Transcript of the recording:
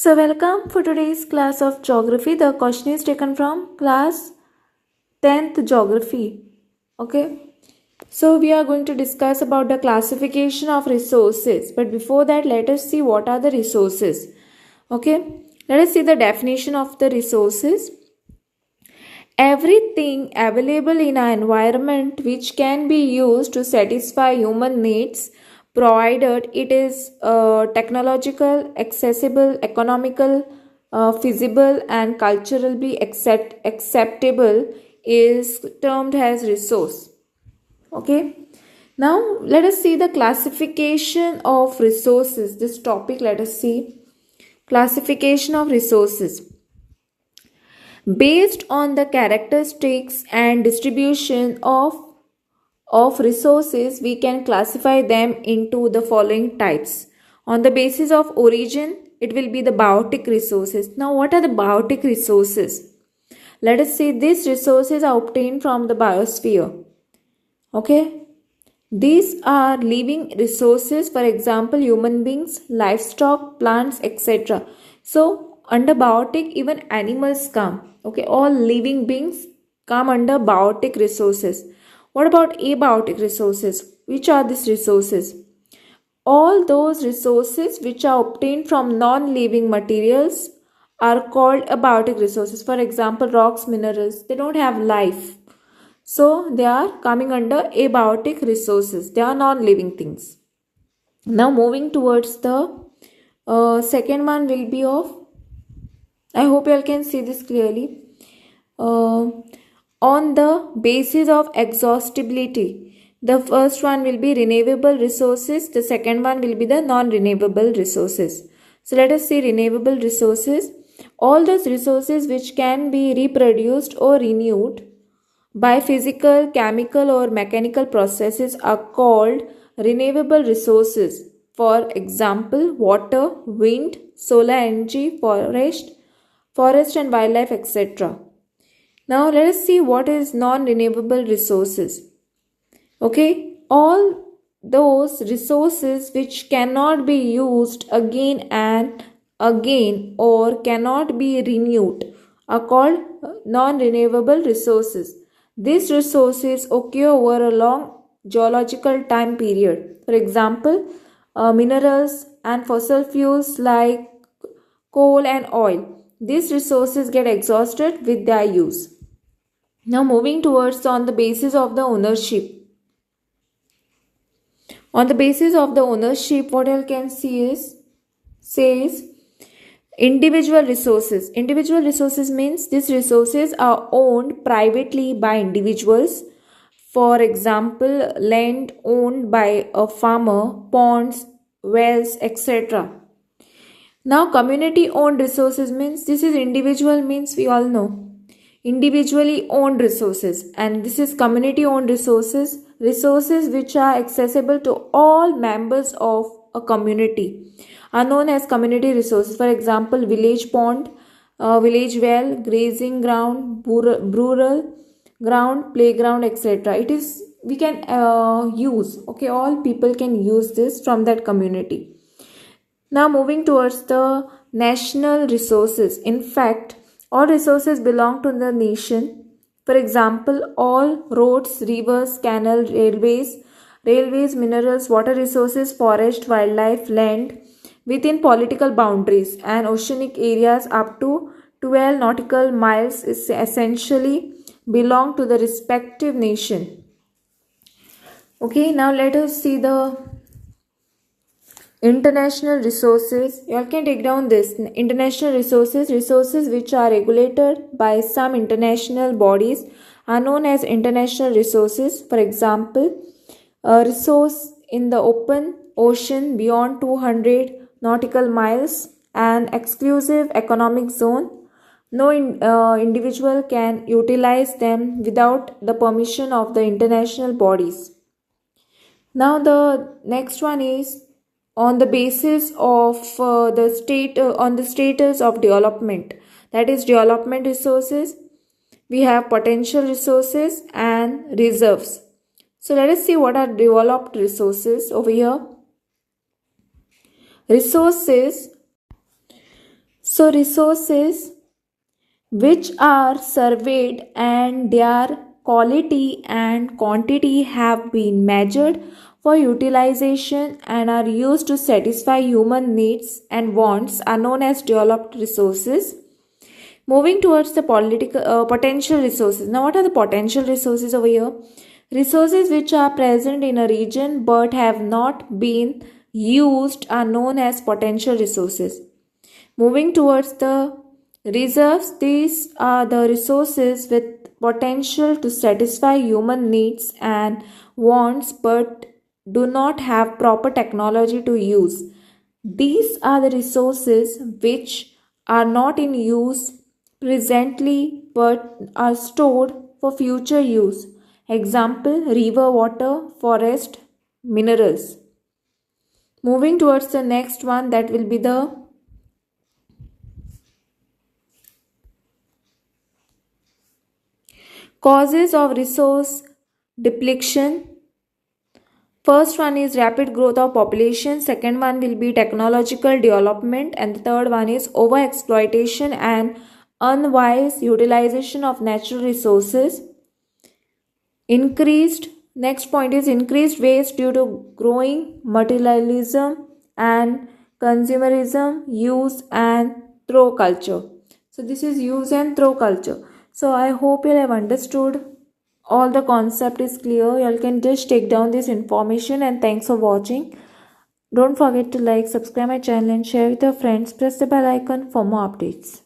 So, welcome for today's class of geography. The question is taken from class 10th geography. Okay. So, we are going to discuss about the classification of resources. But before that, let us see what are the resources. Okay. Let us see the definition of the resources. Everything available in an environment which can be used to satisfy human needs, provided it is technological, accessible, economical, feasible, and culturally acceptable, is termed as resource. Okay. Now let us see the classification of resources. This topic, let us see classification of resources. Based on the characteristics and distribution of resources, we can classify them into the following types. On the basis of origin, it will be the biotic resources. Now, what are the biotic resources? Let us say these resources are obtained from the biosphere. Okay. These are living resources, for example, human beings, livestock, plants, etc. So, under biotic, even animals come. Okay, all living beings come under biotic resources. What about abiotic resources? Which are these resources? All those resources which are obtained from non-living materials are called abiotic resources. For example, rocks, minerals, they don't have life. So they are coming under abiotic resources. They are non-living things. Now moving towards the second one will be of, I hope you all can see this clearly. On the basis of exhaustibility, the first one will be renewable resources. The second one will be the non-renewable resources. So let us see renewable resources. All those resources which can be reproduced or renewed by physical, chemical or mechanical processes are called renewable resources. For example, water, wind, solar energy, forest and wildlife, etc. Now let us see what is non-renewable resources. Okay, all those resources which cannot be used again and again or cannot be renewed are called non-renewable resources. These resources occur over a long geological time period. For example, minerals and fossil fuels like coal and oil. These resources get exhausted with their use. Now moving towards on the basis of the ownership. On the basis of the ownership, what I can see is says individual resources. Individual resources means these resources are owned privately by individuals. For example, land owned by a farmer, ponds, wells, etc. Now, community owned resources means this is individual means we all know. Individually owned resources, and this is community owned resources, resources which are accessible to all members of a community are known as community resources. For example, village pond, village well, grazing ground, rural ground, playground, etc. It is we can use. Okay, all people can use this from that community. Now moving towards the national resources. In fact, all resources belong to the nation. For example, all roads, rivers, canals, railways, minerals, water resources, forest, wildlife, land within political boundaries and oceanic areas up to 12 nautical miles is essentially belong to the respective nation. Okay, now let us see the international resources. You all can take down this. International resources, resources which are regulated by some international bodies are known as international resources. For example, a resource in the open ocean beyond 200 nautical miles, an exclusive economic zone. No individual can utilize them without the permission of the international bodies. Now the next one is on the basis of on the status of development, that is development resources. We have potential resources and reserves. So let us see what are developed resources over here. Resources So resources which are surveyed and their quality and quantity have been measured for utilization and are used to satisfy human needs and wants are known as developed resources. Moving towards the potential resources. Now, what are the potential resources over here? Resources which are present in a region but have not been used are known as potential resources. Moving towards the reserves, these are the resources with potential to satisfy human needs and wants but do not have proper technology to use. These are the resources which are not in use presently but are stored for future use. Example, river water, forest, minerals. Moving towards the next one, that will be the causes of resource depletion. First one is rapid growth of population, second one will be technological development, and the third one is overexploitation and unwise utilization of natural resources. Next point is increased waste due to growing materialism and consumerism, use and throw culture. So this is use and throw culture. So I hope you have understood all the concept is clear. You can just take down this information, and thanks for watching. Don't forget to like, subscribe my channel and share with your friends. Press the bell icon for more updates.